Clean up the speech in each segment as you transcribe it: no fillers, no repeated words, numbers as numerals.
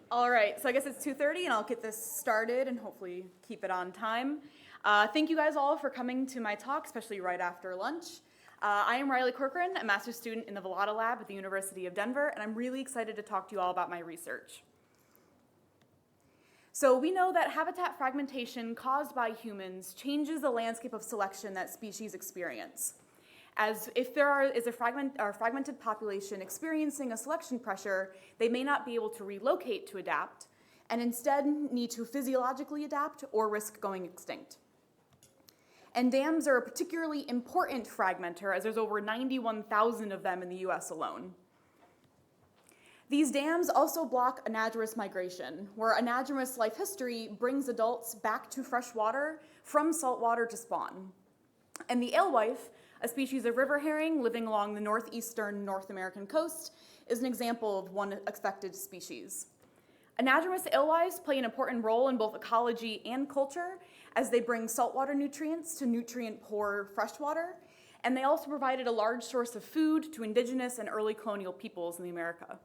All right, so I guess it's 2:30 and I'll get this started and hopefully keep it on time. Thank you guys all for coming to my talk, especially right after lunch. I am Riley Corcoran, a master's student in the Velata Lab at the University of Denver, and I'm really excited to talk to you all about my research. So we know that habitat fragmentation caused by humans changes the landscape of selection that species experience. As if there is a fragmented population experiencing a selection pressure, they may not be able to relocate to adapt, and instead need to physiologically adapt or risk going extinct. And dams are a particularly important fragmenter, as there's over 91,000 of them in the US alone. These dams also block anadromous migration, where anadromous life history brings adults back to fresh water from saltwater to spawn. And the alewife, a species of river herring living along the northeastern North American coast, is an example of one affected species. Anadromous alewives play an important role in both ecology and culture, as they bring saltwater nutrients to nutrient-poor freshwater, and they also provided a large source of food to indigenous and early colonial peoples in the America.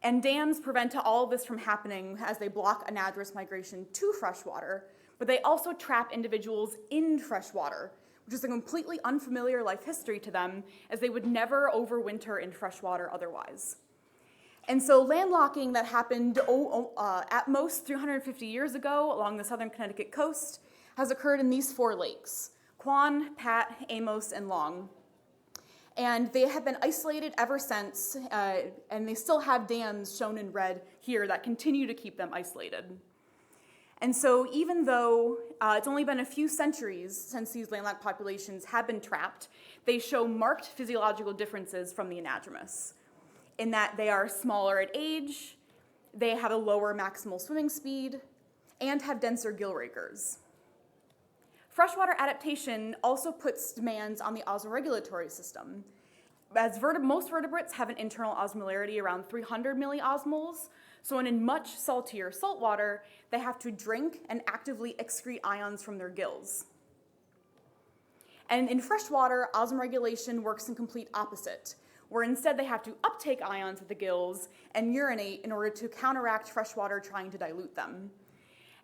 And dams prevent all of this from happening as they block anadromous migration to freshwater, but they also trap individuals in freshwater, which is a completely unfamiliar life history to them, as they would never overwinter in freshwater otherwise. And so landlocking that happened at most 350 years ago along the southern Connecticut coast has occurred in these four lakes: Quan, Pat, Amos, and Long. And they have been isolated ever since, and they still have dams shown in red here that continue to keep them isolated. And so even though it's only been a few centuries since these landlocked populations have been trapped, they show marked physiological differences from the anadromous, in that they are smaller at age, they have a lower maximal swimming speed, and have denser gill rakers. Freshwater adaptation also puts demands on the osmoregulatory system. As most vertebrates have an internal osmolarity around 300 milliosmoles, so in much saltier saltwater, they have to drink and actively excrete ions from their gills. And in freshwater, osmoregulation works in complete opposite, where instead they have to uptake ions at the gills and urinate in order to counteract freshwater trying to dilute them.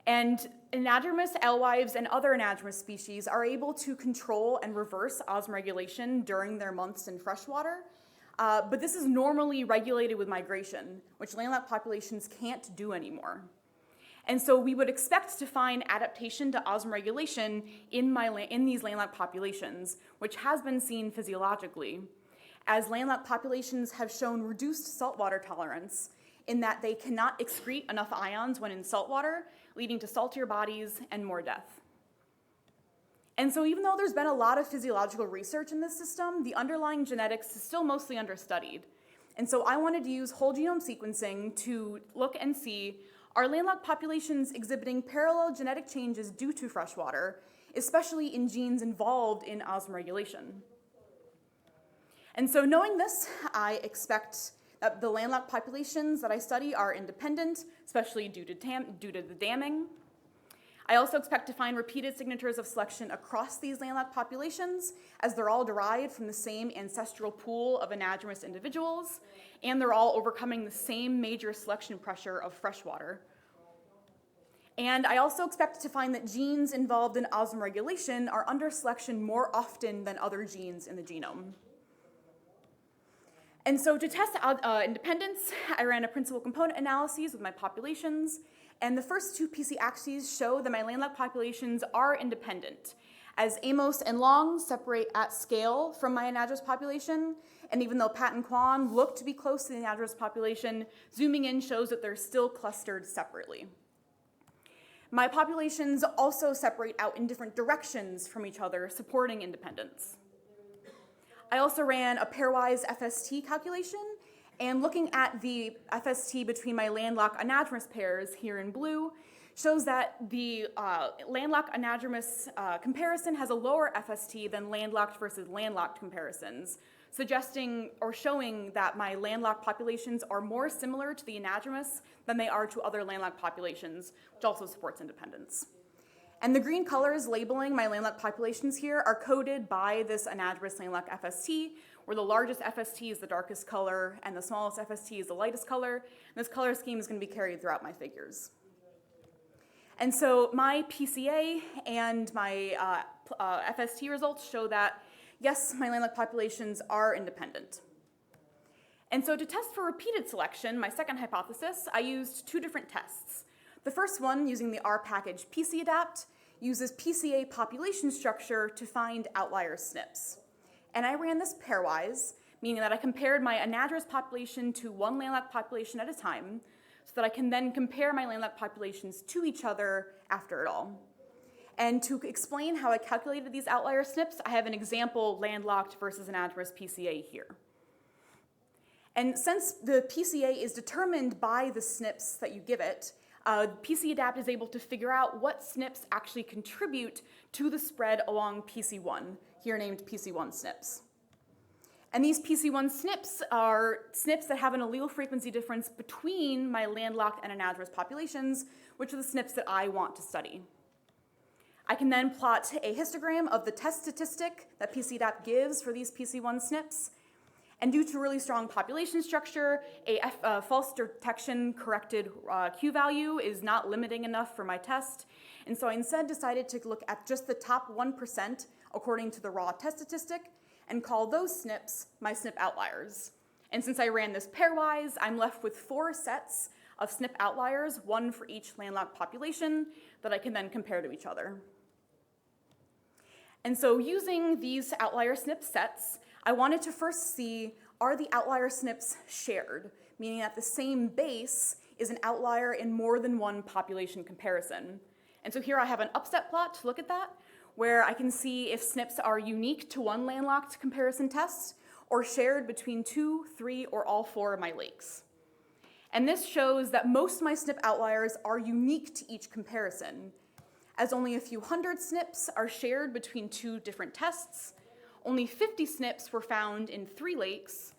And anadromous alewives and other anadromous species are able to control and reverse osmoregulation during their months in freshwater, but this is normally regulated with migration, which landlocked populations can't do anymore. And so we would expect to find adaptation to osmoregulation in these landlocked populations, which has been seen physiologically, as landlocked populations have shown reduced saltwater tolerance in that they cannot excrete enough ions when in saltwater, leading to saltier bodies and more death. And so even though there's been a lot of physiological research in this system, the underlying genetics is still mostly understudied. And so I wanted to use whole genome sequencing to look and see, are landlocked populations exhibiting parallel genetic changes due to freshwater, especially in genes involved in osmoregulation? And so knowing this, I expect that the landlocked populations that I study are independent, especially due to the damming. I also expect to find repeated signatures of selection across these landlocked populations, as they're all derived from the same ancestral pool of anadromous individuals, and they're all overcoming the same major selection pressure of freshwater. And I also expect to find that genes involved in osmoregulation are under selection more often than other genes in the genome. And so to test independence, I ran a principal component analyses with my populations, and the first two PC axes show that my landlocked populations are independent, as Amos and Long separate at scale from my anadromous population, and even though Pat and Quan look to be close to the anadromous population, zooming in shows that they're still clustered separately. My populations also separate out in different directions from each other, supporting independence. I also ran a pairwise FST calculation, and looking at the FST between my landlocked anadromous pairs here in blue shows that the landlocked anadromous comparison has a lower FST than landlocked versus landlocked comparisons, suggesting or showing that my landlocked populations are more similar to the anadromous than they are to other landlocked populations, which also supports independence. And the green colors labeling my landlocked populations here are coded by this anadromous landlocked FST, where the largest FST is the darkest color and the smallest FST is the lightest color. And this color scheme is going to be carried throughout my figures. And so my PCA and my FST results show that, yes, my landlocked populations are independent. And so to test for repeated selection, my second hypothesis, I used two different tests. The first one, using the R package PCAdapt, uses PCA population structure to find outlier SNPs. And I ran this pairwise, meaning that I compared my anadromous population to one landlocked population at a time, so that I can then compare my landlocked populations to each other after it all. And to explain how I calculated these outlier SNPs, I have an example landlocked versus anadromous PCA here. And since the PCA is determined by the SNPs that you give it, PCAdapt is able to figure out what SNPs actually contribute to the spread along PC1, here named PC1 SNPs. And these PC1 SNPs are SNPs that have an allele frequency difference between my landlocked and anadromous populations, which are the SNPs that I want to study. I can then plot a histogram of the test statistic that PCAdapt gives for these PC1 SNPs. And due to really strong population structure, a false detection corrected Q value is not limiting enough for my test. And so I instead decided to look at just the top 1% according to the raw test statistic and call those SNPs my SNP outliers. And since I ran this pairwise, I'm left with 4 sets of SNP outliers, one for each landlocked population, that I can then compare to each other. And so using these outlier SNP sets, I wanted to first see, are the outlier SNPs shared, meaning that the same base is an outlier in more than one population comparison. And so here I have an upset plot to look at that, where I can see if SNPs are unique to one landlocked comparison test or shared between 2, 3, or all 4 of my lakes. And this shows that most of my SNP outliers are unique to each comparison, as only a few hundred SNPs are shared between 2 different tests, only 50 SNPs were found in 3 lakes,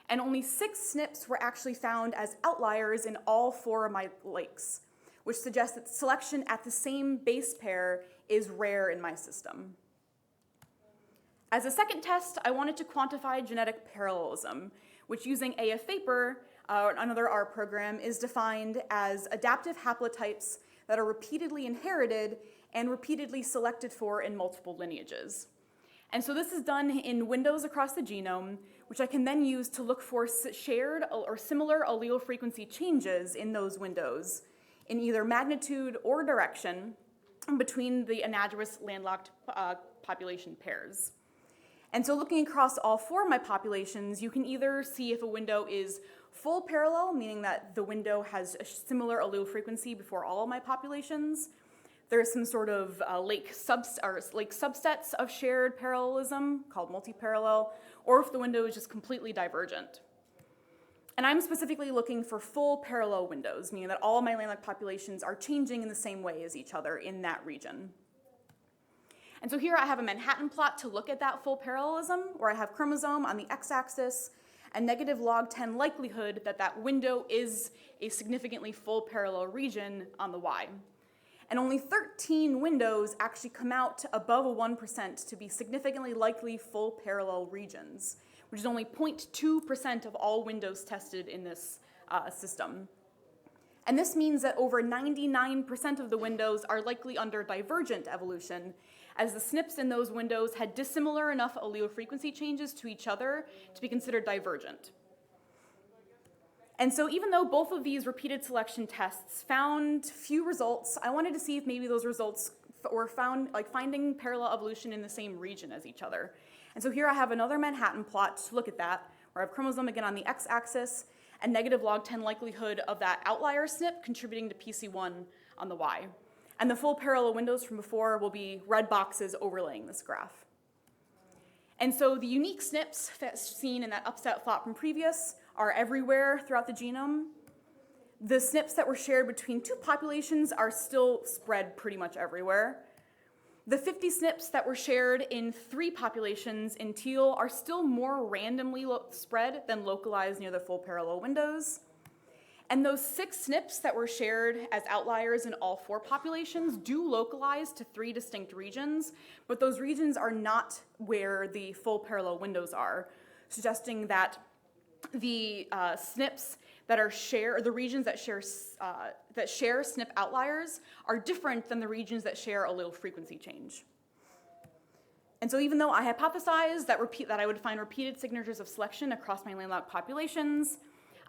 and only 6 SNPs were actually found as outliers in all 4 of my lakes, which suggests that selection at the same base pair is rare in my system. As a second test, I wanted to quantify genetic parallelism, which using AFVapor, another R program, is defined as adaptive haplotypes that are repeatedly inherited and repeatedly selected for in multiple lineages. And so this is done in windows across the genome, which I can then use to look for shared or similar allele frequency changes in those windows in either magnitude or direction between the anadromous landlocked population pairs. And so looking across all 4 of my populations, you can either see if a window is full parallel, meaning that the window has a similar allele frequency before all of my populations. There's some sort of lake subsets of shared parallelism called multiparallel, or if the window is just completely divergent. And I'm specifically looking for full parallel windows, meaning that all of my landlocked populations are changing in the same way as each other in that region. And so here I have a Manhattan plot to look at that full parallelism, where I have chromosome on the x-axis and negative log 10 likelihood that that window is a significantly full parallel region on the y. And only 13 windows actually come out above a 1% to be significantly likely full parallel regions, which is only 0.2% of all windows tested in this system. And this means that over 99% of the windows are likely under divergent evolution, as the SNPs in those windows had dissimilar enough allele frequency changes to each other to be considered divergent. And so even though both of these repeated selection tests found few results, I wanted to see if maybe those results were found, like finding parallel evolution in the same region as each other. And so here I have another Manhattan plot to look at that, where I have chromosome again on the x-axis and negative log 10 likelihood of that outlier SNP contributing to PC1 on the y. And the full parallel windows from before will be red boxes overlaying this graph. And so the unique SNPs seen in that upset plot from previous are everywhere throughout the genome. The SNPs that were shared between 2 populations are still spread pretty much everywhere. The 50 SNPs that were shared in 3 populations in teal are still more randomly spread than localized near the full parallel windows. And those 6 SNPs that were shared as outliers in all 4 populations do localize to 3 distinct regions, but those regions are not where the full parallel windows are, suggesting that the SNPs that are the regions that share SNP outliers are different than the regions that share allele frequency change. And so even though I hypothesized that I would find repeated signatures of selection across my landlocked populations,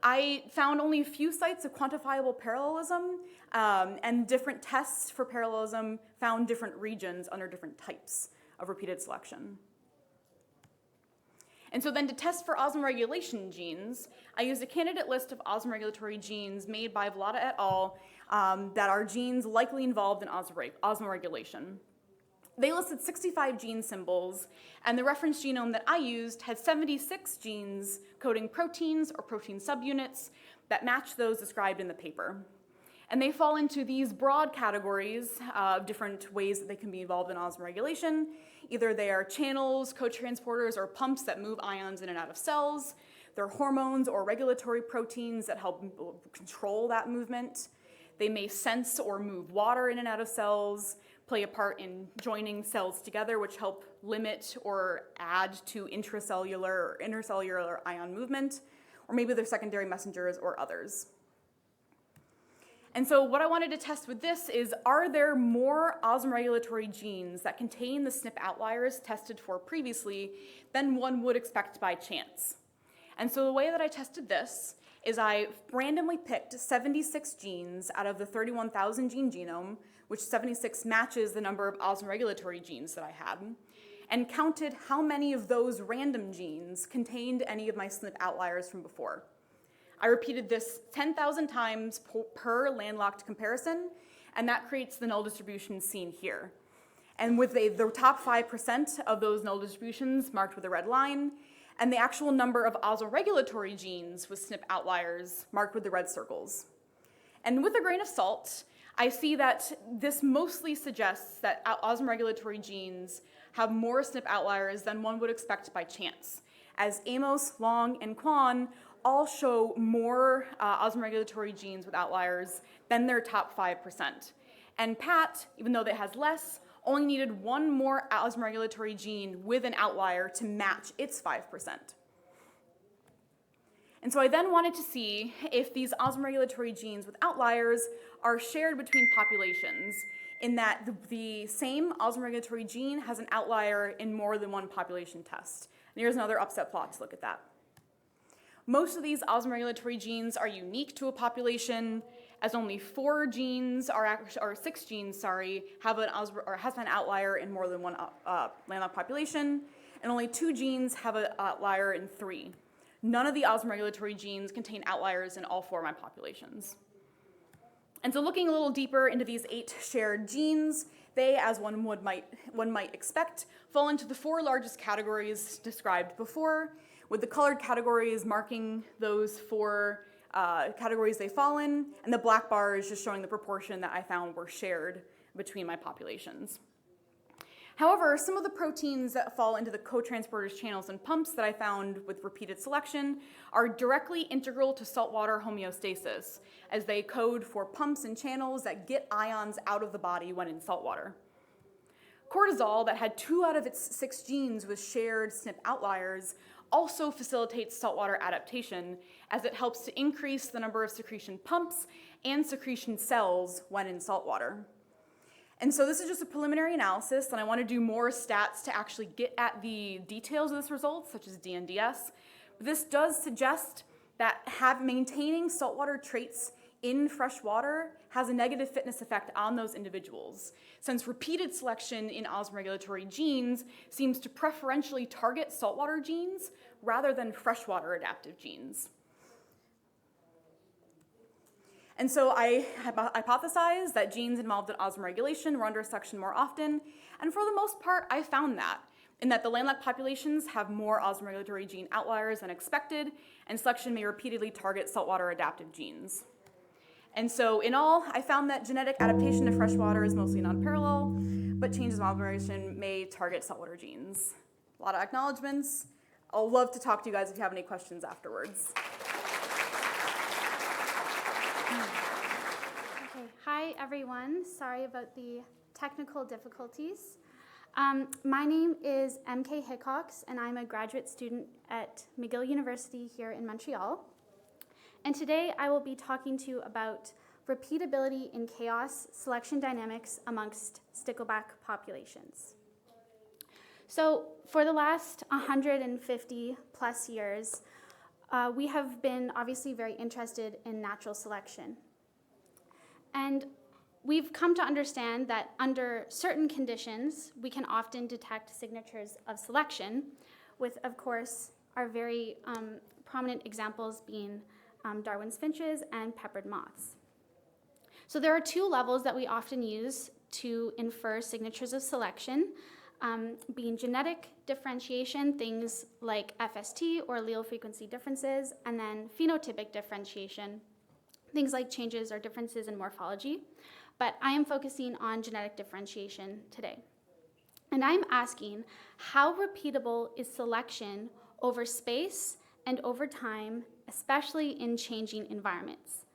I found only a few sites of quantifiable parallelism, and different tests for parallelism found different regions under different types of repeated selection. And so then to test for osmoregulation genes, I used a candidate list of osmoregulatory genes made by Vlada et al. That are genes likely involved in osmoregulation. They listed 65 gene symbols, and the reference genome that I used had 76 genes coding proteins or protein subunits that match those described in the paper. And they fall into these broad categories of different ways that they can be involved in osmoregulation. Either they are channels, cotransporters, or pumps that move ions in and out of cells. They're hormones or regulatory proteins that help control that movement. They may sense or move water in and out of cells, play a part in joining cells together, which help limit or add to intracellular or intercellular ion movement, or maybe they're secondary messengers or others. And so what I wanted to test with this is, are there more osmoregulatory genes that contain the SNP outliers tested for previously than one would expect by chance? And so the way that I tested this is I randomly picked 76 genes out of the 31,000 gene genome, which 76 matches the number of osmoregulatory genes that I had, and counted how many of those random genes contained any of my SNP outliers from before. I repeated this 10,000 times per landlocked comparison, and that creates the null distribution seen here. And with the top 5% of those null distributions marked with a red line, and the actual number of osmoregulatory genes with SNP outliers marked with the red circles. And with a grain of salt, I see that this mostly suggests that osmoregulatory genes have more SNP outliers than one would expect by chance, as Amos, Long, and Kwan all show more osmoregulatory genes with outliers than their top 5%. And Pat, even though it has less, only needed one more osmoregulatory gene with an outlier to match its 5%. And so I then wanted to see if these osmoregulatory genes with outliers are shared between populations, in that the same osmoregulatory gene has an outlier in more than one population test. And here's another upset plot to look at that. Most of these osmoregulatory genes are unique to a population, as only 6 genes, have an outlier in more than one landlocked population, and only 2 genes have an outlier in 3. None of the osmoregulatory genes contain outliers in all 4 of my populations. And so looking a little deeper into these 8 shared genes, they, as one might expect, fall into the 4 largest categories described before, with the colored categories marking those 4 categories they fall in, and the black bar is just showing the proportion that I found were shared between my populations. However, some of the proteins that fall into the cotransporters, channels, and pumps that I found with repeated selection are directly integral to saltwater homeostasis, as they code for pumps and channels that get ions out of the body when in saltwater. Cortisol, that had 2 out of its 6 genes with shared SNP outliers, also facilitates saltwater adaptation, as it helps to increase the number of secretion pumps and secretion cells when in saltwater. And so this is just a preliminary analysis, and I want to do more stats to actually get at the details of this result, such as DNDS. But this does suggest that maintaining saltwater traits in fresh water has a negative fitness effect on those individuals, since repeated selection in osmoregulatory genes seems to preferentially target saltwater genes rather than freshwater adaptive genes. And so I hypothesized that genes involved in osmoregulation were under selection more often, and for the most part, I found that, in that the landlocked populations have more osmoregulatory gene outliers than expected, and selection may repeatedly target saltwater adaptive genes. And so in all, I found that genetic adaptation to freshwater is mostly non-parallel, but changes in osmoregulation may target saltwater genes. A lot of acknowledgements. I'll love to talk to you guys if you have any questions afterwards. everyone. Sorry about the technical difficulties. My name is MK Hickox, and I'm a graduate student at McGill University here in Montreal. And today I will be talking to you about repeatability in chaos selection dynamics amongst stickleback populations. So for the last 150 plus years, we have been obviously very interested in natural selection. And we've come to understand that under certain conditions, we can often detect signatures of selection, with, of course, our very prominent examples being Darwin's finches and peppered moths. So there are two levels that we often use to infer signatures of selection, being genetic differentiation, things like FST or allele frequency differences, and then phenotypic differentiation, things like changes or differences in morphology. But I am focusing on genetic differentiation today. And I'm asking, how repeatable is selection over space and over time, especially in changing environments?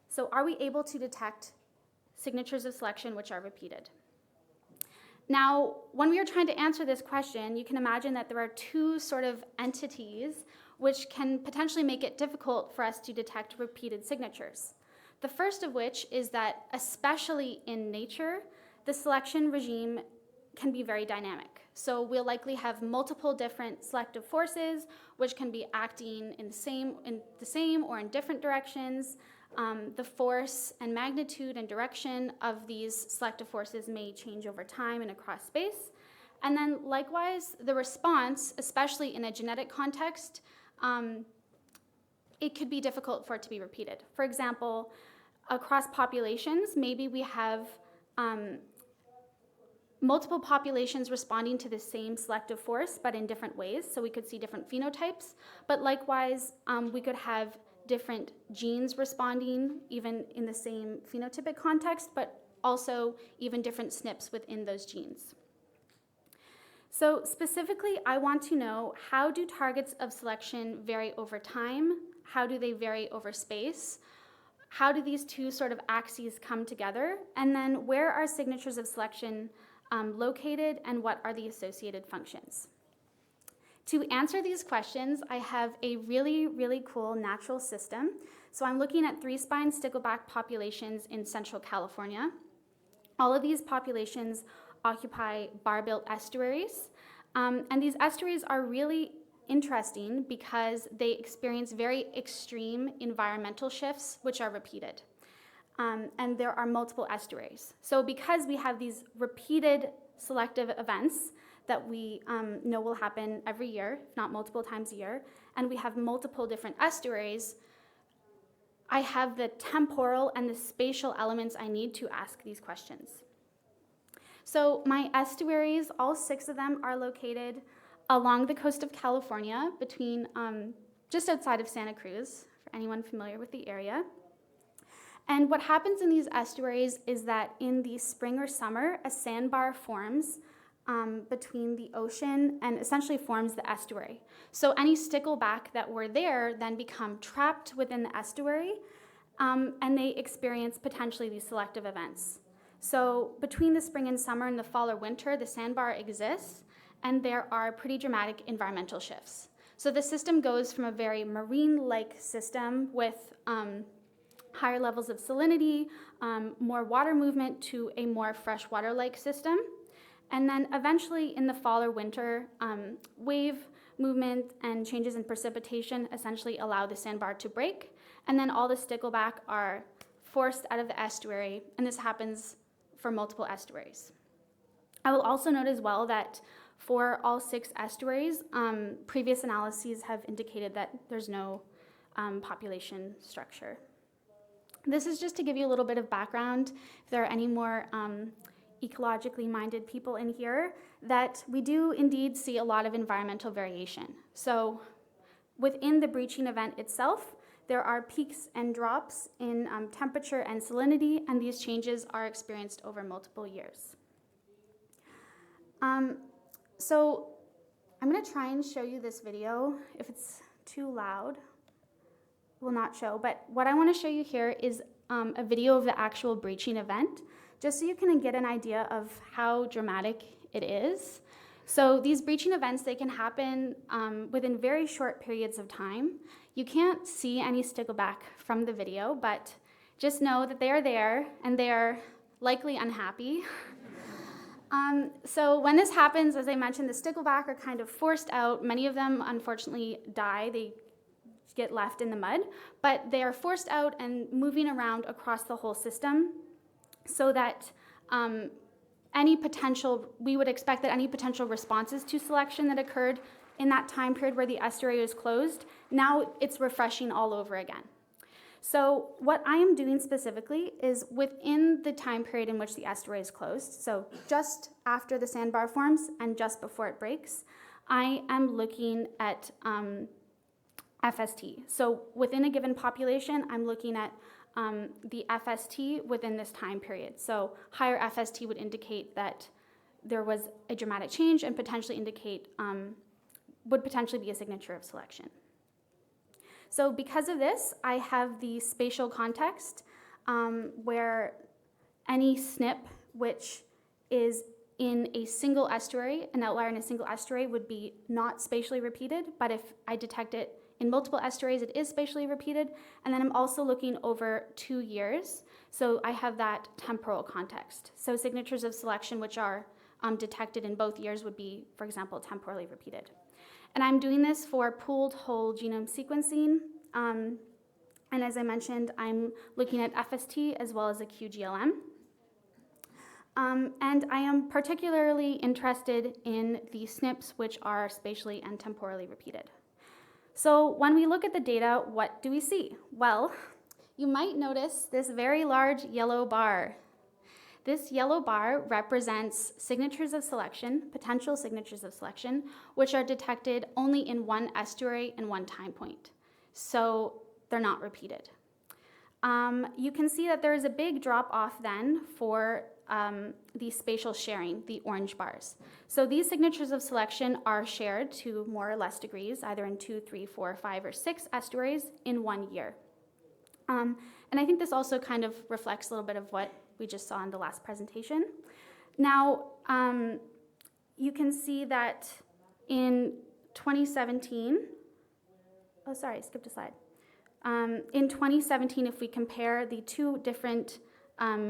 So are we able to detect signatures of selection which are repeated? Now, when we are trying to answer this question, you can imagine that there are two sort of entities which can potentially make it difficult for us to detect repeated signatures. The first of which is that, especially in nature, the selection regime can be very dynamic. So we'll likely have multiple different selective forces which can be acting in the same or in different directions. The force and magnitude and direction of these selective forces may change over time and across space. And then likewise, the response, especially in a genetic context, it could be difficult for it to be repeated. For example, across populations, maybe we have multiple populations responding to the same selective force, but in different ways. So we could see different phenotypes. But likewise, we could have different genes responding, even in the same phenotypic context, but also even different SNPs within those genes. So specifically, I want to know, how do targets of selection vary over time? How do they vary over space? How do these two sort of axes come together? And then where are signatures of selection located, and what are the associated functions? To answer these questions, I have a really, really cool natural system. So I'm looking at 3-spine stickleback populations in Central California. All of these populations occupy bar-built estuaries. And these estuaries are really interesting because they experience very extreme environmental shifts, which are repeated. And there are multiple estuaries. So because we have these repeated selective events that we know will happen every year, if not multiple times a year, and we have multiple different estuaries, I have the temporal and the spatial elements I need to ask these questions. So my estuaries, all 6 of them, are located along the coast of California, between just outside of Santa Cruz, for anyone familiar with the area. And what happens in these estuaries is that in the spring or summer, a sandbar forms between the ocean and essentially forms the estuary. So any stickleback that were there then become trapped within the estuary, and they experience potentially these selective events. So between the spring and summer and the fall or winter, the sandbar exists, and there are pretty dramatic environmental shifts. So the system goes from a very marine-like system with higher levels of salinity, more water movement, to a more freshwater-like system. And then eventually in the fall or winter, wave movement and changes in precipitation essentially allow the sandbar to break, and then all the stickleback are forced out of the estuary, and this happens for multiple estuaries. I will also note as well that for all 6 estuaries, previous analyses have indicated that there's no population structure. This is just to give you a little bit of background, if there are any more ecologically minded people in here, that we do indeed see a lot of environmental variation. So within the breaching event itself, there are peaks and drops in temperature and salinity, and these changes are experienced over multiple years. So I'm going to try and show you this video. If it's too loud, will not show. But what I want to show you here is a video of the actual breaching event, just so you can get an idea of how dramatic it is. So these breaching events, they can happen within very short periods of time. You can't see any stickleback from the video, but just know that they are there and they are likely unhappy. So when this happens, as I mentioned, the stickleback are kind of forced out. Many of them, unfortunately, die. They get left in the mud, but they are forced out and moving around across the whole system so that we would expect that any potential responses to selection that occurred in that time period where the estuary was closed, now it's refreshing all over again. So what I am doing specifically is within the time period in which the estuary is closed, so just after the sandbar forms and just before it breaks, I am looking at FST. So within a given population, I'm looking at the FST within this time period. So higher FST would indicate that there was a dramatic change and potentially indicate, would potentially be a signature of selection. So because of this, I have the spatial context where any SNP which is in a single estuary, an outlier in a single estuary would be not spatially repeated, but if I detect it in multiple estuaries, it is spatially repeated. And then I'm also looking over 2 years. So I have that temporal context. So signatures of selection which are detected in both years would be, for example, temporally repeated. And I'm doing this for pooled whole genome sequencing. And as I mentioned, I'm looking at FST as well as a QGLM. And I am particularly interested in the SNPs which are spatially and temporally repeated. So when we look at the data, what do we see? Well, you might notice this very large yellow bar. This yellow bar represents signatures of selection, potential signatures of selection, which are detected only in one estuary and one time point. So they're not repeated. You can see that there is a big drop off then for the spatial sharing, the orange bars. So these signatures of selection are shared to more or less degrees, either in 2, 3, 4, 5, or 6 estuaries in 1 year. And I think this also kind of reflects a little bit of what we just saw in the last presentation. Now, you can see that in 2017, oh, sorry, I skipped a slide. In 2017, if we compare the two different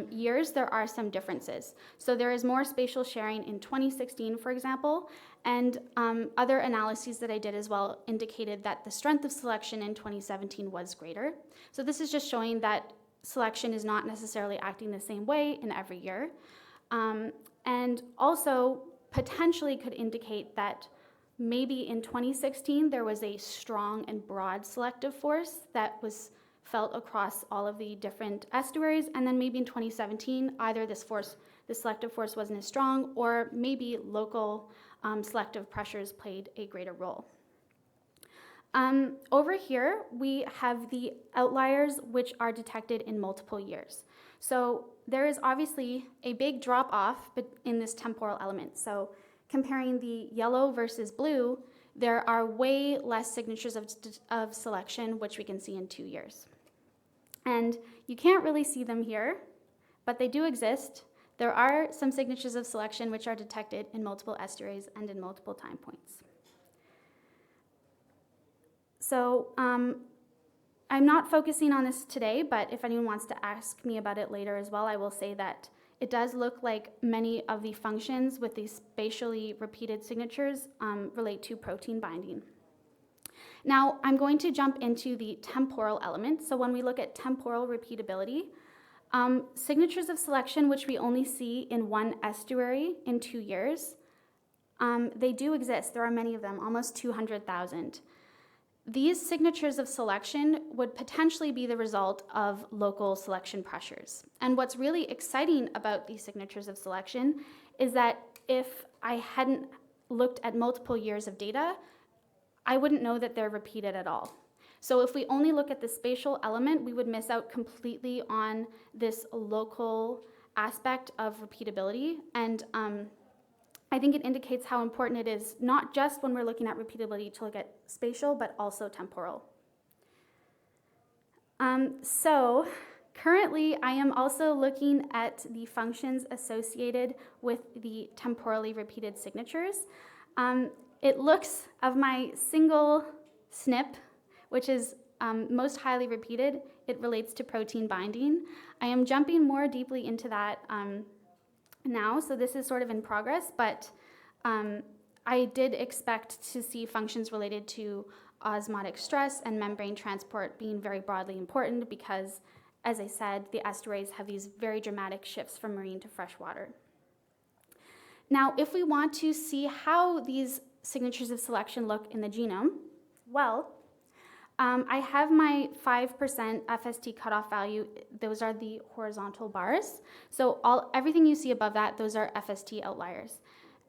years, there are some differences. So there is more spatial sharing in 2016, for example, and other analyses that I did as well indicated that the strength of selection in 2017 was greater. So this is just showing that selection is not necessarily acting the same way in every year, and also potentially could indicate that maybe in 2016 there was a strong and broad selective force that was felt across all of the different estuaries, and then maybe in 2017 either this selective force wasn't as strong, or maybe local selective pressures played a greater role. Over here we have the outliers which are detected in multiple years. So there is obviously a big drop off in this temporal element. So comparing the yellow versus blue, there are way less signatures of selection, which we can see in 2 years. And you can't really see them here, but they do exist. There are some signatures of selection which are detected in multiple estuaries and in multiple time points. So I'm not focusing on this today, but if anyone wants to ask me about it later as well, I will say that it does look like many of the functions with these spatially repeated signatures relate to protein binding. Now, I'm going to jump into the temporal element. So when we look at temporal repeatability, signatures of selection, which we only see in one estuary in 2 years, they do exist. There are many of them, almost 200,000. These signatures of selection would potentially be the result of local selection pressures. And what's really exciting about these signatures of selection is that if I hadn't looked at multiple years of data, I wouldn't know that they're repeated at all. So if we only look at the spatial element, we would miss out completely on this local aspect of repeatability. And I think it indicates how important it is, not just when we're looking at repeatability to look at spatial, but also temporal. So Currently, I am also looking at the functions associated with the temporally repeated signatures. It looks of my single SNP, which is most highly repeated, it relates to protein binding. I am jumping more deeply into that now, so this is sort of in progress, but I did expect to see functions related to osmotic stress and membrane transport being very broadly important because, as I said, the estuaries have these very dramatic shifts from marine to freshwater. Now, if we want to see how these signatures of selection look in the genome, well, I have my 5% FST cutoff value. Those are the horizontal bars. So everything you see above that, those are FST outliers.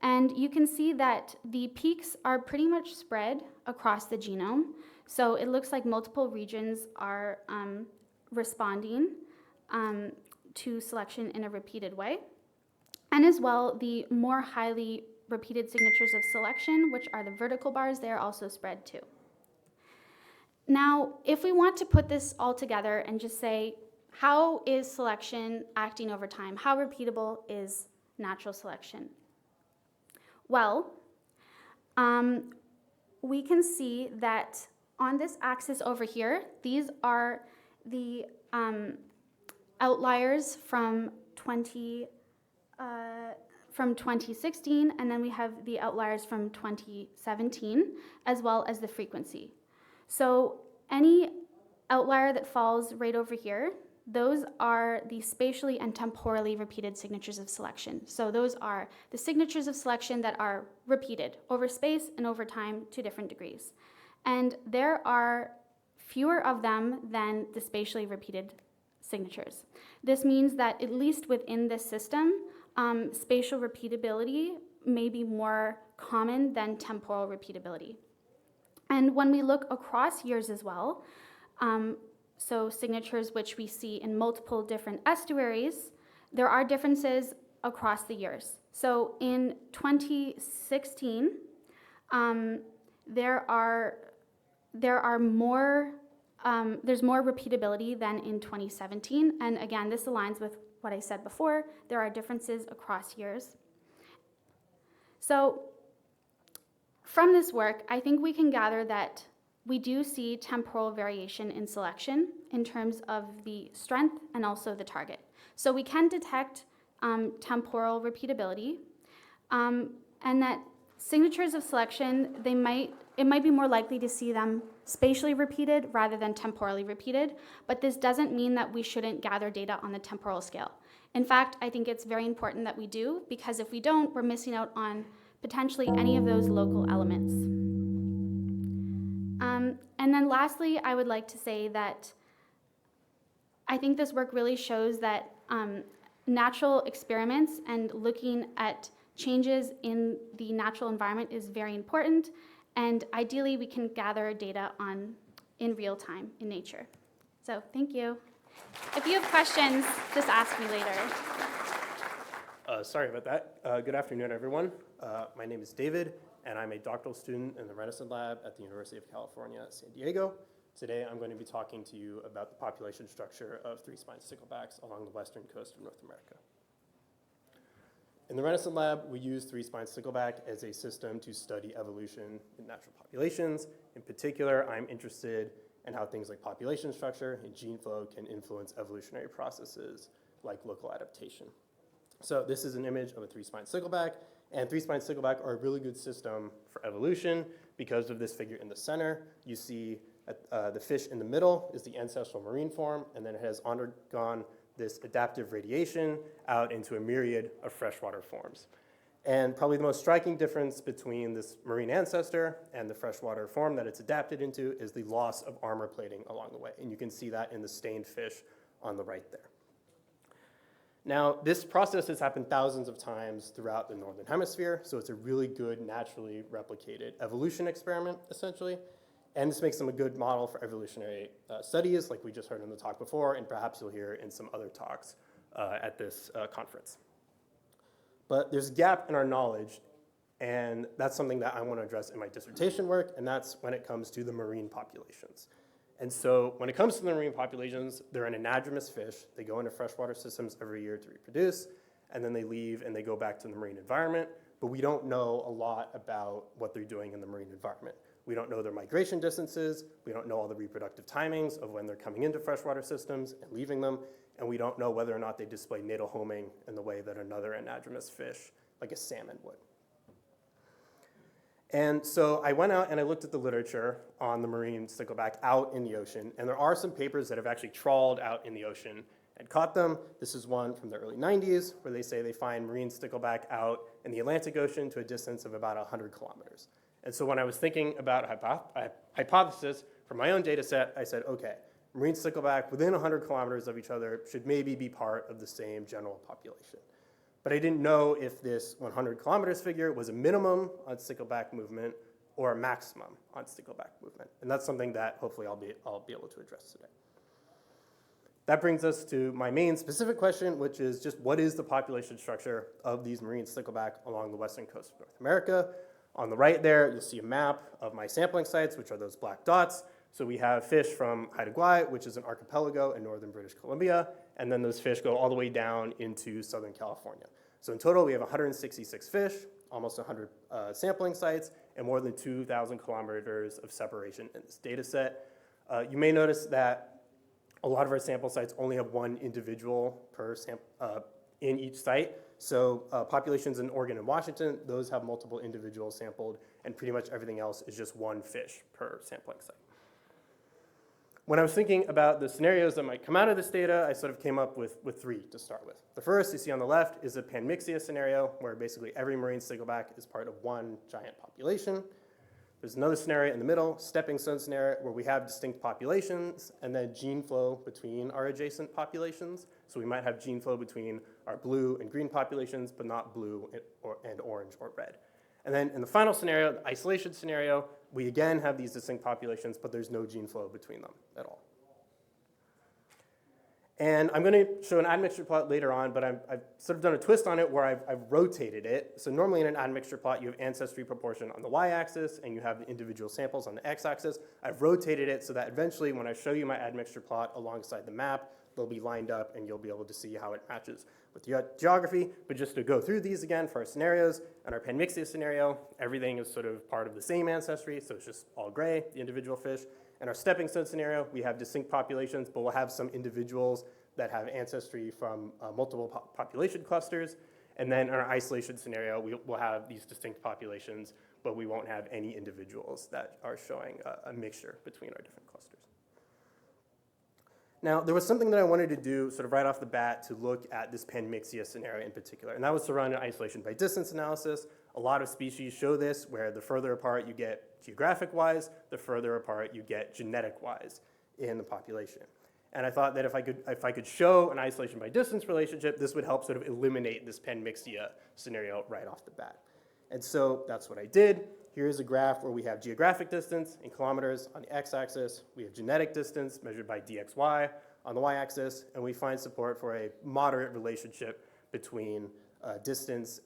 And you can see that the peaks are pretty much spread across the genome. So it looks like multiple regions are responding to selection in a repeated way. And as well, the more highly repeated signatures of selection, which are the vertical bars, they are also spread too. Now, if we want to put this all together and just say, how is selection acting over time? How repeatable is natural selection? Well, we can see that on this axis over here, these are the outliers from 2016, and then we have the outliers from 2017, as well as the frequency. So any outlier that falls right over here, those are the spatially and temporally repeated signatures of selection. So those are the signatures of selection that are repeated over space and over time to different degrees. And there are fewer of them than the spatially repeated signatures. This means that at least within this system, spatial repeatability may be more common than temporal repeatability. And when we look across years as well, so signatures which we see in multiple different estuaries, there are differences across the years. So in 2016, there's more repeatability than in 2017. And again, this aligns with what I said before. There are differences across years. So from this work, I think we can gather that we do see temporal variation in selection in terms of the strength and also the target. So we can detect temporal repeatability, and that signatures of selection, it might be more likely to see them spatially repeated rather than temporally repeated, but this doesn't mean that we shouldn't gather data on the temporal scale. In fact, I think it's very important that we do, because if we don't, we're missing out on potentially any of those local elements. And then lastly, I would like to say that I think this work really shows that natural experiments and looking at changes in the natural environment is very important, and ideally we can gather data in real time in nature. So thank you. If you have questions, just ask me later. Sorry about that. Good afternoon, everyone. My name is David, and I'm a doctoral student in the Renison Lab at the University of California, San Diego. Today, I'm going to be talking to you about the population structure of three-spined sticklebacks along the western coast of North America. In the Renison Lab, we use three-spined stickleback as a system to study evolution in natural populations. In particular, I'm interested in how things like population structure and gene flow can influence evolutionary processes like local adaptation. So this is an image of a three-spined stickleback, and three-spined stickleback are a really good system for evolution because of this figure in the center. You see the fish in the middle is the ancestral marine form, and then it has undergone this adaptive radiation out into a myriad of freshwater forms. And probably the most striking difference between this marine ancestor and the freshwater form that it's adapted into is the loss of armor plating along the way. And you can see that in the stained fish on the right there. Now, this process has happened thousands of times throughout the Northern Hemisphere, so it's a really good naturally replicated evolution experiment, essentially. And this makes them a good model for evolutionary studies, like we just heard in the talk before, and perhaps you'll hear in some other talks at this conference. But there's a gap in our knowledge, and that's something that I want to address in my dissertation work, and that's when it comes to the marine populations. And so when it comes to the marine populations, they're an anadromous fish. They go into freshwater systems every year to reproduce, and then they leave and they go back to the marine environment. But we don't know a lot about what they're doing in the marine environment. We don't know their migration distances. We don't know all the reproductive timings of when they're coming into freshwater systems and leaving them. And we don't know whether or not they display natal homing in the way that another anadromous fish, like a salmon, would. And so I went out and I looked at the literature on the marine stickleback out in the ocean. And there are some papers that have actually trawled out in the ocean and caught them. This is one from the early 90s where they say they find marine stickleback out in the Atlantic Ocean to a distance of about 100 kilometers. And so when I was thinking about a hypothesis for my own data set, I said, okay, marine stickleback within 100 kilometers of each other should maybe be part of the same general population. But I didn't know if this 100 kilometers figure was a minimum on stickleback movement or a maximum on stickleback movement. And that's something that hopefully I'll be able to address today. That brings us to my main specific question, which is just what is the population structure of these marine stickleback along the western coast of North America? On the right there, you'll see a map of my sampling sites, which are those black dots. So we have fish from Haida Gwaii, which is an archipelago in northern British Columbia, and then those fish go all the way down into Southern California. So in total, we have 166 fish, almost 100 sampling sites, and more than 2,000 kilometers of separation in this data set. You may notice that a lot of our sample sites only have one individual per in each site. So populations in Oregon and Washington, those have multiple individuals sampled, and pretty much everything else is just one fish per sampling site. When I was thinking about the scenarios that might come out of this data, I sort of came up with three to start with. The first you see on the left is a panmixia scenario, where basically every marine stickleback is part of one giant population. There's another scenario in the middle, stepping stone scenario, where we have distinct populations and then gene flow between our adjacent populations. So we might have gene flow between our blue and green populations, but not blue and orange or red. And then in the final scenario, the isolation scenario, we again have these distinct populations, but there's no gene flow between them at all. And I'm going to show an admixture plot later on, but I've sort of done a twist on it where I've rotated it. So normally in an admixture plot, you have ancestry proportion on the y-axis, and you have the individual samples on the x-axis. I've rotated it so that eventually when I show you my admixture plot alongside the map, they'll be lined up, and you'll be able to see how it matches with the geography. But just to go through these again for our scenarios, in our panmixia scenario, everything is sort of part of the same ancestry, so it's just all gray, the individual fish. In our stepping stone scenario, we have distinct populations, but we'll have some individuals that have ancestry from multiple population clusters. And then in our isolation scenario, we'll have these distinct populations, but we won't have any individuals that are showing a mixture between our different clusters. Now, there was something that I wanted to do sort of right off the bat to look at this panmixia scenario in particular, and that was to run an isolation by distance analysis. A lot of species show this, where the further apart you get geographic-wise, the further apart you get genetic-wise in the population. And I thought that if I could show an isolation by distance relationship, this would help sort of eliminate this panmixia scenario right off the bat. And so that's what I did. Here's a graph where we have geographic distance in kilometers on the x-axis. We have genetic distance measured by dxy on the y-axis, and we find support for a moderate relationship between distance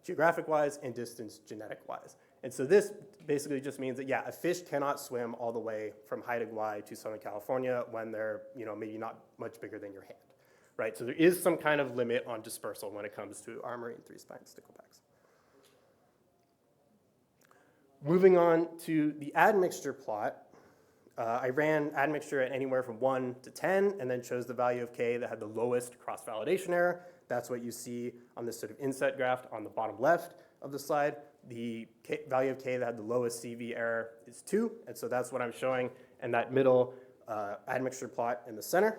geographic-wise and distance genetic-wise. And so this basically just means that, yeah, a fish cannot swim all the way from Haida Gwaii to Southern California when they're, maybe not much bigger than your hand, right? So there is some kind of limit on dispersal when it comes to our marine three-spine sticklebacks. Moving on to the admixture plot, I ran admixture at anywhere from 1 to 10 and then chose the value of k that had the lowest cross-validation error. That's what you see on this sort of inset graph on the bottom left of the slide. The value of k that had the lowest CV error is 2, and so that's what I'm showing in that middle admixture plot in the center.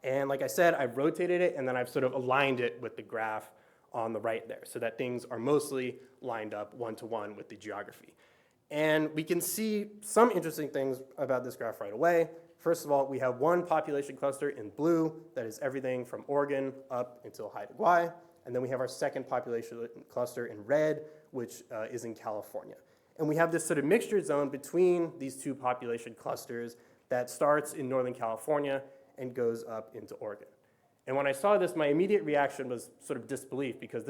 And like I said, I've rotated it, and then I've sort of aligned it with the graph on the right there, so that things are mostly lined up one-to-one with the geography. And we can see some interesting things about this graph right away. First of all, we have one population cluster in blue that is everything from Oregon up until Haida Gwaii. And then we have our second population cluster in red, which is in California. And we have this sort of mixture zone between these two population clusters that starts in Northern California and goes up into Oregon. And when I saw this, my immediate reaction was sort of disbelief, because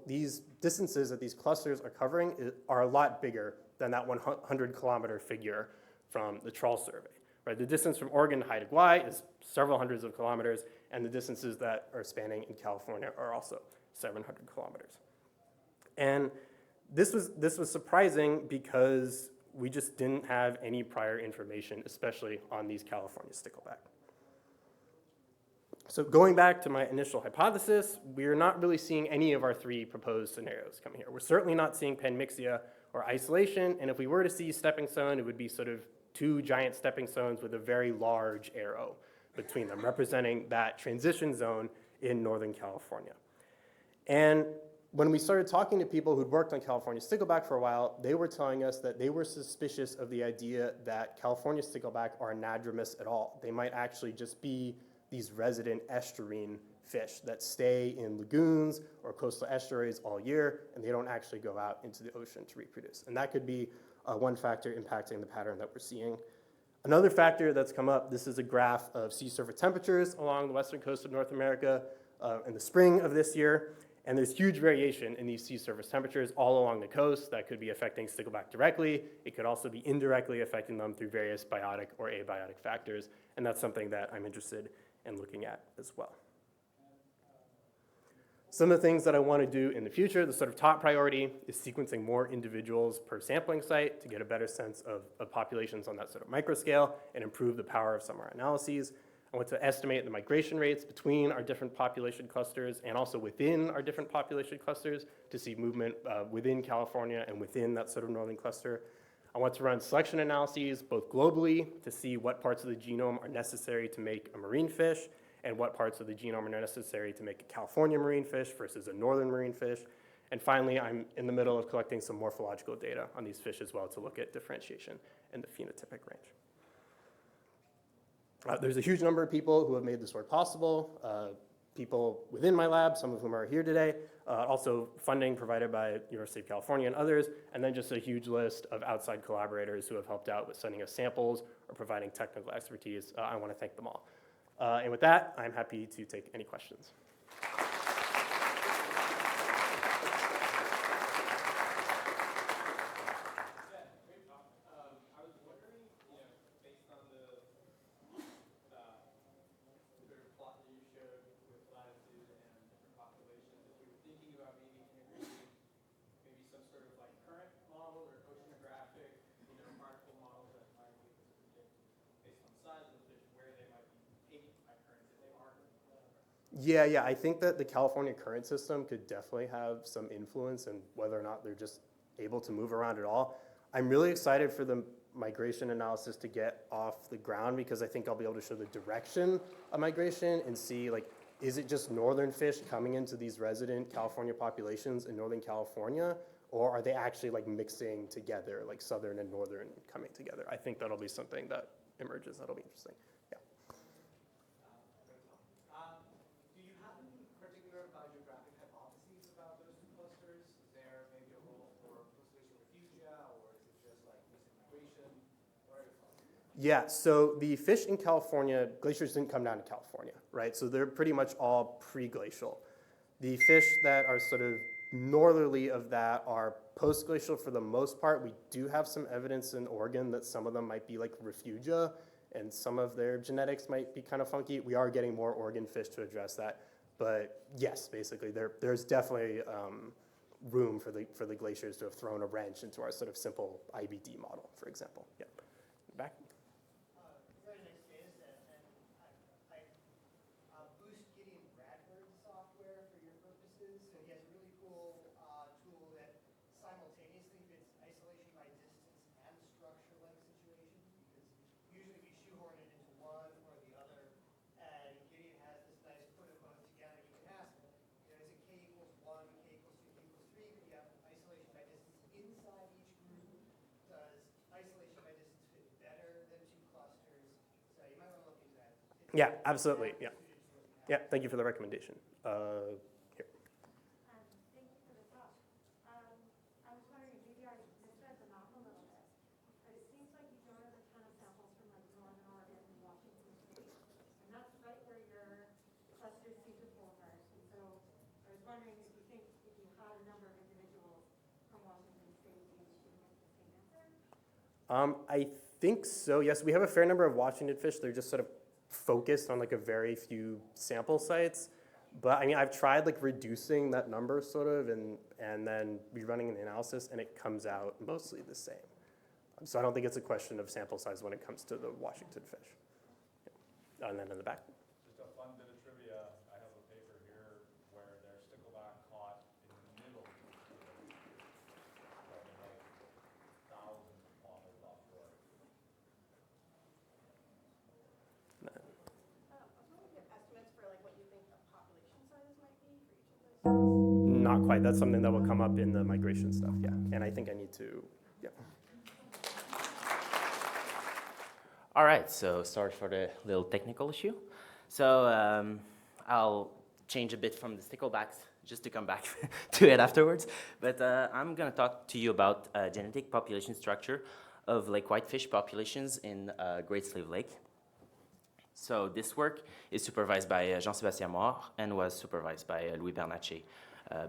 these distances that these clusters are covering are a lot bigger than that 100-kilometer figure from the trawl survey, right? The distance from Oregon to Haida Gwaii is several hundreds of kilometers, and the distances that are spanning in California are also 700 kilometers. And this was surprising because we just didn't have any prior information, especially on these California stickleback. So going back to my initial hypothesis, we're not really seeing any of our three proposed scenarios coming here. We're certainly not seeing panmixia or isolation, and if we were to see stepping stone, it would be sort of two giant stepping stones with a very large arrow between them, representing that transition zone in Northern California. And when we started talking to people who'd worked on California stickleback for a while, they were telling us that they were suspicious of the idea that California stickleback are anadromous at all. They might actually just be these resident estuarine fish that stay in lagoons or coastal estuaries all year, and they don't actually go out into the ocean to reproduce. And that could be one factor impacting the pattern that we're seeing. Another factor that's come up, this is a graph of sea surface temperatures along the western coast of North America in the spring of this year. And there's huge variation in these sea surface temperatures all along the coast that could be affecting stickleback directly. It could also be indirectly affecting them through various biotic or abiotic factors. And that's something that I'm interested in looking at as well. Some of the things that I want to do in the future, the sort of top priority is sequencing more individuals per sampling site to get a better sense of populations on that sort of micro scale and improve the power of some of our analyses. I want to estimate the migration rates between our different population clusters and also within our different population clusters to see movement within California and within that sort of northern cluster. I want to run selection analyses both globally to see what parts of the genome are necessary to make a marine fish and what parts of the genome are necessary to make a California marine fish versus a northern marine fish. And finally, I'm in the middle of collecting some morphological data on these fish as well to look at differentiation in the phenotypic range. There's a huge number of people who have made this work possible, people within my lab, some of whom are here today, also funding provided by University of California and others, and then just a huge list of outside collaborators who have helped out with sending us samples or providing technical expertise. I want to thank them all. And with that, I'm happy to take any questions. Yeah, I think that the California current system could definitely have some influence in whether or not they're just able to move around at all. I'm really excited for the migration analysis to get off the ground because I think I'll be able to show the direction of migration and see, like, is it just northern fish coming into these resident California populations in Northern California, or are they actually like mixing together, like southern and northern coming together? I think that'll be something that emerges. That'll be interesting. Yeah, so the fish in California, glaciers didn't come down to California, right? So they're pretty much all pre-glacial. The fish that are sort of northerly of that are post-glacial for the most part. We do have some evidence in Oregon that some of them might be like refugia, and some of their genetics might be kind of funky. We are getting more Oregon fish to address that. But yes, basically, there's definitely room for the glaciers to have thrown a wrench into our sort of simple IBD model, for example. Yeah, back. Yeah, absolutely. Yeah. Yeah, thank you for the recommendation. Here. Thank you for the talk. I was wondering if maybe I misread the map a little bit, but it seems like you don't have a ton of samples from like Northern Oregon and Washington State, and that's right where your clusters seem to pull apart. And so I was wondering if you think if you had a number of individuals from Washington State, you should get the same answer? I think so, yes. We have a fair number of Washington fish. They're just sort of focused on like a very few sample sites. But I mean, I've tried like reducing that number sort of and then rerunning an analysis, and it comes out mostly the same. So I don't think it's a question of sample size when it comes to the Washington fish. Yeah. And then in the back. Just a fun bit of trivia, I have a paper here where there's stickleback caught in the middle of the river. Like thousands of kilometers offshore. I was wondering if you have estimates for like what you think the population sizes might be for each of those. Not quite. That's something that will come up in the migration stuff, yeah. And I think I need to, yeah. All right, so sorry for the little technical issue. So I'll change a bit from the sticklebacks just to come back to it afterwards. But I'm going to talk to you about genetic population structure of lake whitefish populations in Great Slave Lake. So this work is supervised by Jean-Sébastien Moir and was supervised by Louis Bernatchez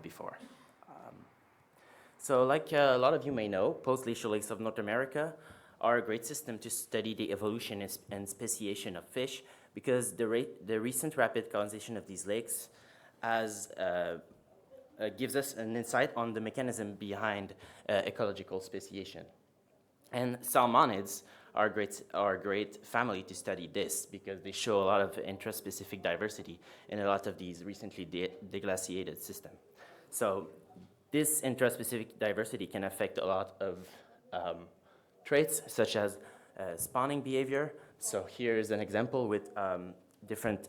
before. So like a lot of you may know, post-glacial lakes of North America are a great system to study the evolution and speciation of fish because the recent rapid colonization of these lakes gives us an insight on the mechanism behind ecological speciation. And salmonids are a great family to study this because they show a lot of intraspecific diversity in a lot of these recently deglaciated systems. So this intraspecific diversity can affect a lot of traits such as spawning behavior. So here is an example with different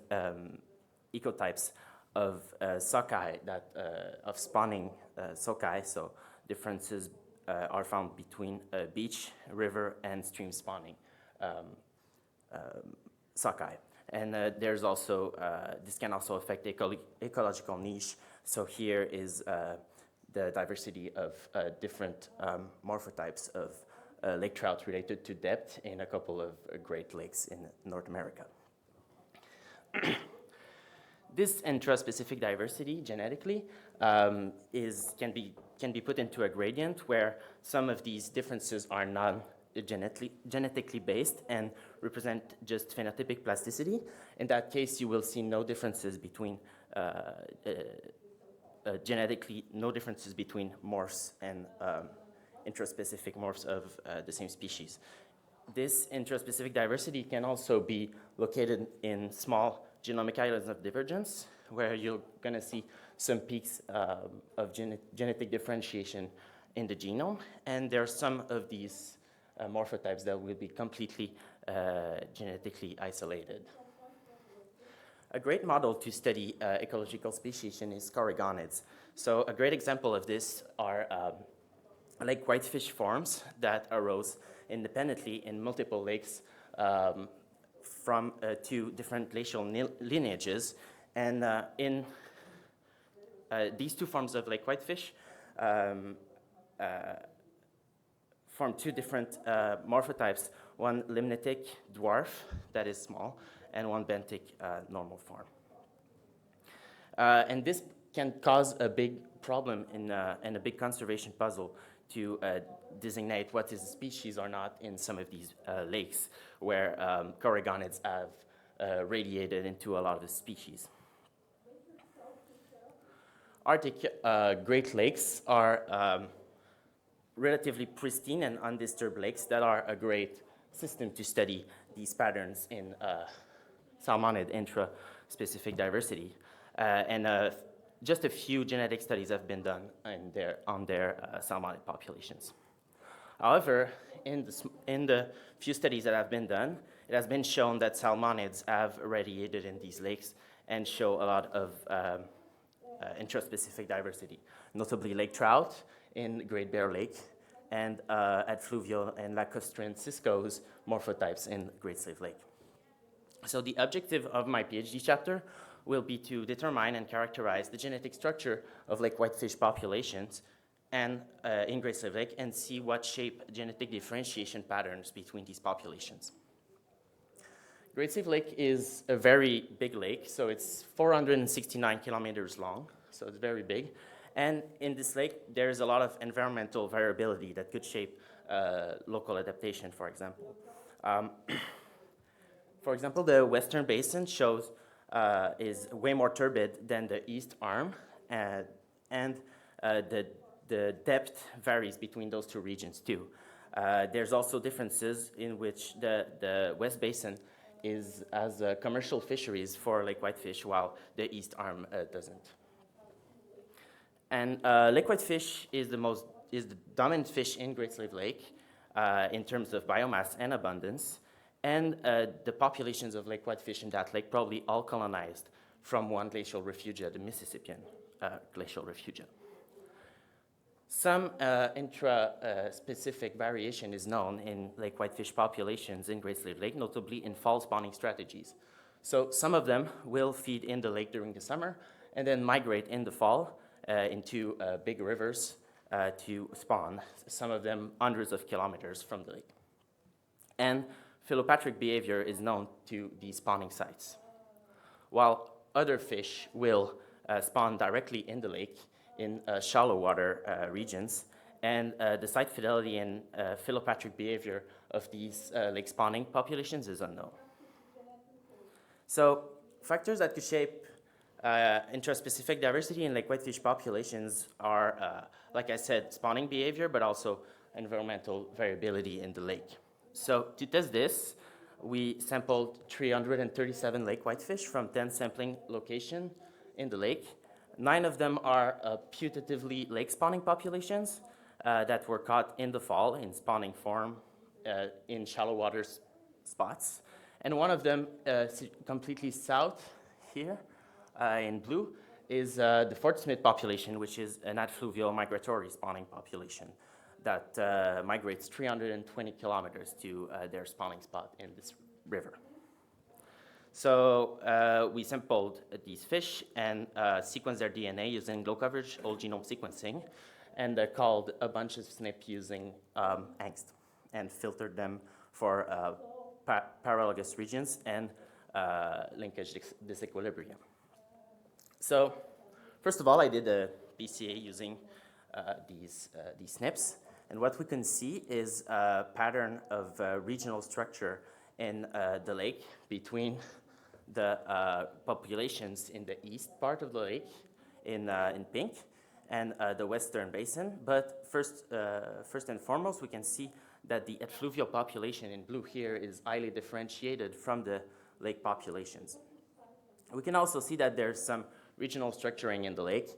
ecotypes of sockeye of spawning sockeye. So differences are found between beach, river, and stream spawning sockeye. And there's also, this can also affect ecological niche. So here is the diversity of different morphotypes of lake trout related to depth in a couple of Great Lakes in North America. This intraspecific diversity genetically can be put into a gradient where some of these differences are non-genetically based and represent just phenotypic plasticity. In that case, you will see no differences between no differences between morphs and intraspecific morphs of the same species. This intraspecific diversity can also be located in small genomic islands of divergence, where you're going to see some peaks of genetic differentiation in the genome. And there are some of these morphotypes that will be completely genetically isolated. A great model to study ecological speciation is corrigonids. So a great example of this are lake whitefish forms that arose independently in multiple lakes from two different glacial lineages. And in these two forms of lake whitefish form two different morphotypes, one limnitic dwarf that is small, and one benthic normal form. And this can cause a big problem and a big conservation puzzle to designate what is a species or not in some of these lakes where corrigonids have radiated into a lot of the species. Arctic Great Lakes are relatively pristine and undisturbed lakes that are a great system to study these patterns in salmonid intraspecific diversity. And just a few genetic studies have been done on their salmonid populations. However, in the few studies that have been done, it has been shown that salmonids have radiated in these lakes and show a lot of intraspecific diversity, notably lake trout in Great Bear Lake and at fluvial and lacustrine ciscoes morphotypes in Great Slave Lake. So the objective of my PhD chapter will be to determine and characterize the genetic structure of lake whitefish populations and in Great Slave Lake and see what shape genetic differentiation patterns between these populations. Great Slave Lake is a very big lake, so it's 469 kilometers long, so it's very big. And in this lake, there's a lot of environmental variability that could shape local adaptation, for example. For example, the Western Basin is way more turbid than the East Arm, and the depth varies between those two regions too. There's also differences in which the West Basin has commercial fisheries for lake whitefish, while the East Arm doesn't. And lake whitefish is the dominant fish in Great Slave Lake in terms of biomass and abundance. And the populations of lake whitefish in that lake probably all colonized from one glacial refugia, the Mississippian glacial refugia. Some intra-specific variation is known in lake whitefish populations in Great Slave Lake, notably in fall spawning strategies. So some of them will feed in the lake during the summer and then migrate in the fall into big rivers to spawn, some of them hundreds of kilometers from the lake. And philopatric behavior is known to these spawning sites. While other fish will spawn directly in the lake in shallow water regions, and the site fidelity and philopatric behavior of these lake spawning populations is unknown. So factors that could shape intraspecific diversity in lake whitefish populations are, like I said, spawning behavior, but also environmental variability in the lake. So to test this, we sampled 337 lake whitefish from 10 sampling locations in the lake. 9 of them are putatively lake spawning populations that were caught in the fall in spawning form in shallow water spots. And one of them, completely south here in blue, is the Fort Smith population, which is an adfluvial migratory spawning population that migrates 320 kilometers to their spawning spot in this river. So we sampled these fish and sequenced their DNA using low coverage whole genome sequencing, and called a bunch of SNP using angst, and filtered them for paralogous regions and linkage disequilibrium. So first of all, I did a PCA using these SNPs. And what we can see is a pattern of regional structure in the lake between the populations in the east part of the lake in pink and the western basin. But first and foremost, we can see that the effluvial population in blue here is highly differentiated from the lake populations. We can also see that there's some regional structuring in the lake.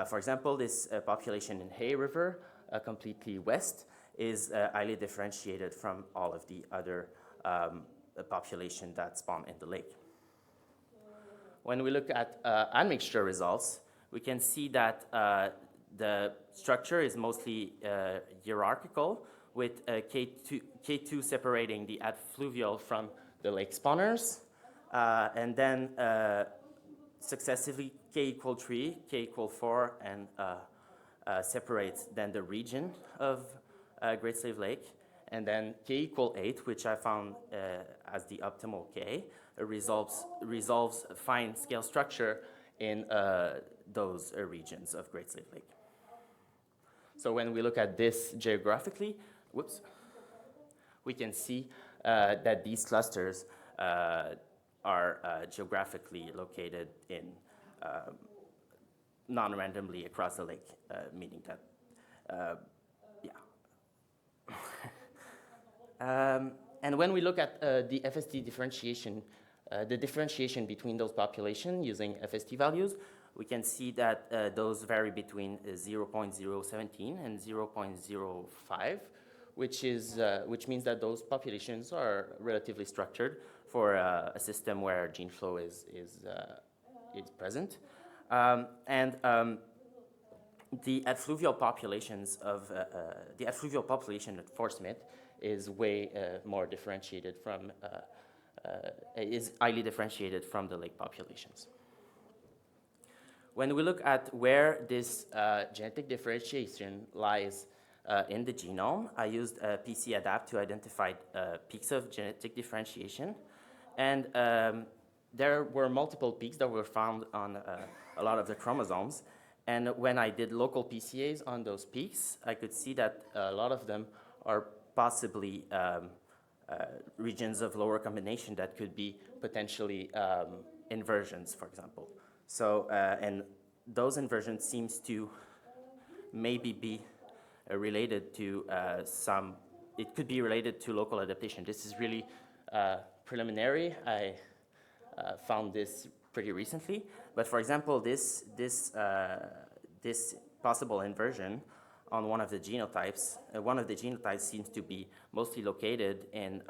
For example, this population in Hay River, completely west, is highly differentiated from all of the other population that spawn in the lake. When we look at admixture results, we can see that the structure is mostly hierarchical, with K2 separating the adfluvial from the lake spawners, and then successively K equal 3, K equal 4, and separates then the region of Great Slave Lake, and then K equal 8, which I found as the optimal K, resolves fine scale structure in those regions of Great Slave Lake. So when we look at this geographically, we can see that these clusters are geographically located in non-randomly across the lake, meaning that, and when we look at the FST differentiation, the differentiation between those populations using FST values, we can see that those vary between 0.017 and 0.05, which means that those populations are relatively structured for a system where gene flow is present. The effluvial populations of the effluvial population at Fort Smith is way more differentiated from is highly differentiated from the lake populations. When we look at where this genetic differentiation lies in the genome, I used PC-Adapt to identify peaks of genetic differentiation, and there were multiple peaks that were found on a lot of the chromosomes. And when I did local PCAs on those peaks, I could see that a lot of them are possibly regions of lower combination that could be potentially inversions, for example. So, and those inversions seems to maybe be related to it could be related to local adaptation. This is really preliminary. I found this pretty recently. But for example, this possible inversion on one of the genotypes seems to be mostly located in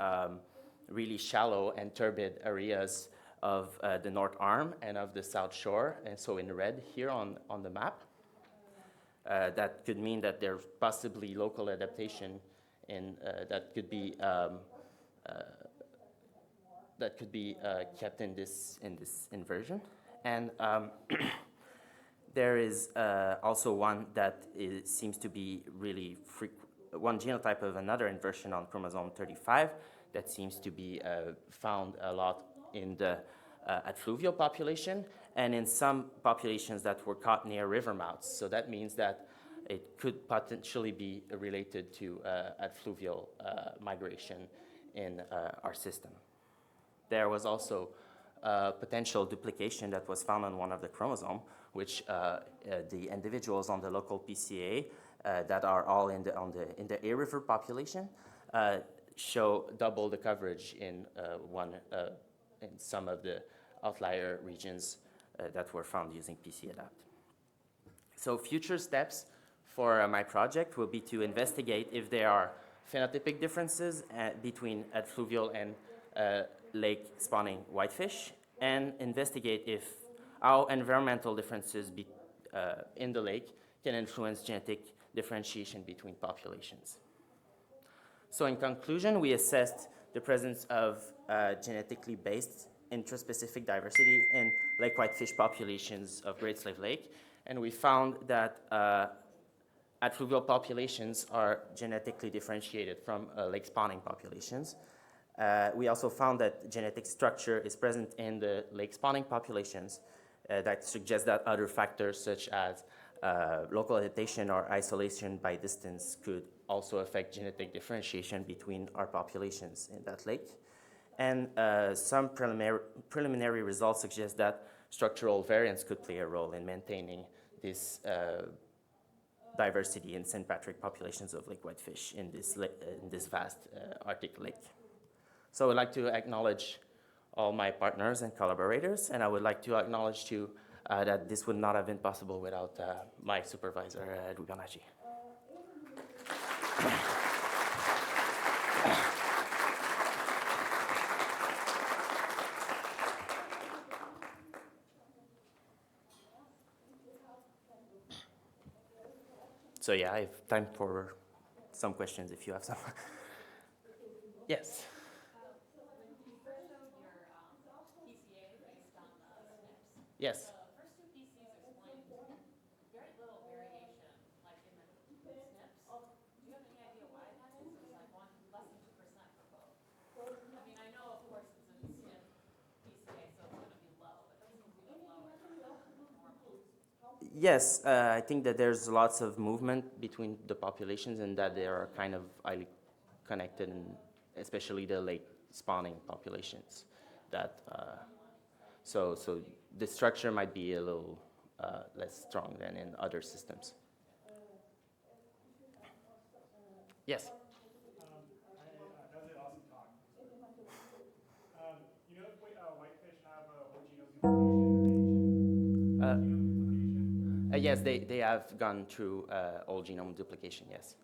really shallow and turbid areas of the North Arm and of the South Shore, and so in red here on the map. That could mean that there's possibly local adaptation in, that could be kept in this inversion. And there is also one that seems to be really one genotype of another inversion on chromosome 35 that seems to be found a lot in the fluvial population and in some populations that were caught near river mouths. So that means that it could potentially be related to fluvial migration in our system. There was also potential duplication that was found on one of the chromosomes, which the individuals on the local PCA that are all in the A River population show double the coverage in some of the outlier regions that were found using PCAdapt. So future steps for my project will be to investigate if there are phenotypic differences between fluvial and lake spawning whitefish, and investigate how environmental differences in the lake can influence genetic differentiation between populations. So in conclusion, we assessed the presence of genetically based intraspecific diversity in lake whitefish populations of Great Slave Lake, and we found that fluvial populations are genetically differentiated from lake spawning populations. We also found that genetic structure is present in the lake spawning populations that suggests that other factors such as local adaptation or isolation by distance could also affect genetic differentiation between our populations in that lake. And some preliminary results suggest that structural variants could play a role in maintaining this diversity in sympatric populations of lake whitefish in this vast Arctic lake. So I would like to acknowledge all my partners and collaborators, and I would like to acknowledge too that this would not have been possible without my supervisor, Duganaji. So yeah, I have time for some questions if you have some. Yes. Yes. The first two PCs explained very little variation, like in the SNPs. Do you have any idea why that is? It's like less than 2% for both. I mean, I know, of course, it's a SNP PCA, so it's going to be low, but that seems even lower than normal. Yes, I think that there's lots of movement between the populations and that they are kind of highly connected, and especially the lake spawning populations. That so the structure might be a little less strong than in other systems. Yes? That was an awesome talk. You know if whitefish have whole genome duplication? Yes, they have gone through whole genome duplication, yes.